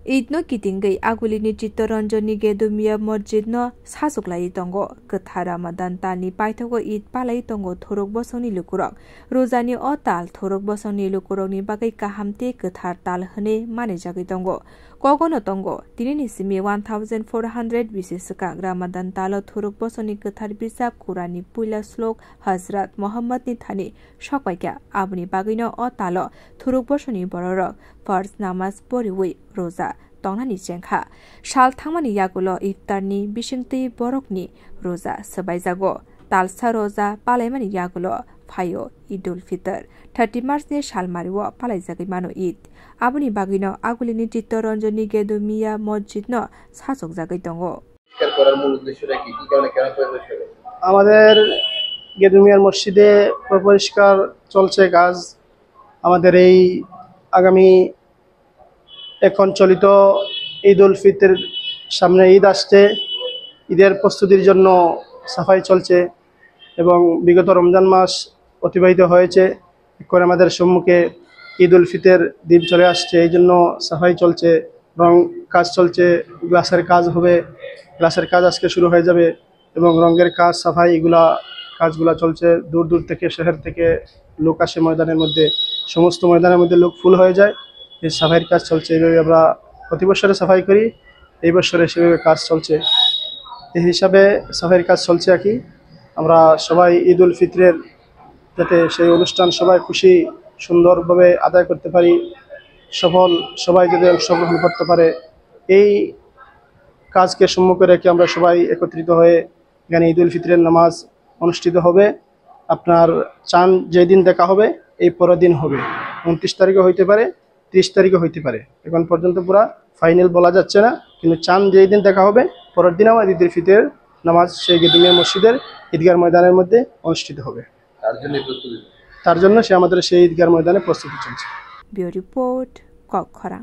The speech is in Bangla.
Idno kitinggai agulini Chittaranjani Gedumia Masjid no sajuklai tongo gothar Ramadan talni paithago Id palai tongo thorok bosoni lukurok rozani o tal thorok bosoni lukurokni bagai kahamte gothar tal hone manijagoi tongo kogono tongo dinini simi 1400 bisesaka Ramadan talo thorok bosoni gothar bisab Qurani puila slok Hazrat Muhammad ni thani sokbaika abni bagino o talo thorok bosoni bororok farz namaz poriwi roza tongnani jengkha sal thangmani yagulo iftarni bisingtei borokni roza sabaijago talsa roza palaimani yagulo phayo Idul Fitr 30 March ni salmario palaijagai mano Id abuni bagino agulini Chittaranjani Gedumia Masjid no sajokjagai tongo করার মূল উদ্দেশ্যটা কি কারণে কেন পরিষ্কার আমাদের গেদুমিয়ার মসজিদে পরিষ্কার চলছে কাজ আমাদের এই আগামী এখন চলিত ঈদুল ফিতর সামনে ঈদ আসছে ঈদের প্রস্তুতির জন্য সাফাই চলছে এবং বিগত রমজান মাস অতিবাহিত হয়েছে এখন আমাদের সম্মুখে ঈদুল ফিতর দিন চলে আসছে এই জন্য সাফাই চলছে রং কাজ চলছে গ্লাসের কাজ হবে গ্লাসের কাজ আজকে শুরু হয়ে যাবে এবং রঙের কাজ সাফাই এগুলা কাজগুলা চলছে দূর দূর থেকে শহর থেকে লোক আসে ময়দানের মধ্যে সমস্ত ময়দানের মধ্যে লোক ফুল হয়ে যায় এই সাফাইয়ের কাজ চলছে এইভাবে আমরা প্রতি বছরে সাফাই করি এই বছরে সেভাবে কাজ চলছে এই হিসাবে সাফাইয়ের কাজ চলছে আর কি আমরা সবাই ঈদুল ফিতরের যাতে সেই অনুষ্ঠান সবাই খুশি সুন্দরভাবে আদায় করতে পারি সবাই যদি অংশগ্রহণ করতে পারে এই কাজকে সম্মুখে রেখে আমরা সবাই একত্রিত হয়ে এখানে ঈদুল ফিতরের নামাজ অনুষ্ঠিত হবে আপনার চাঁদ যেদিন দেখা হবে এই পরের দিন হবে 29 তারিখে হইতে পারে 30 তারিখে হইতে পারে এখন পর্যন্ত পুরা ফাইনাল বলা যাচ্ছে না কিন্তু চাঁদ যেই দিন দেখা হবে পরের দিন আমার ঈদুল ফিতরের নামাজ সেই গেদুমিয়া মসজিদের ঈদগাহ ময়দানের মধ্যে অনুষ্ঠিত হবে তার জন্য সে আমাদের সেই ঈদগাহ ময়দানে প্রস্তুতি চলছে ব্যুরো রিপোর্ট কক্ষরা।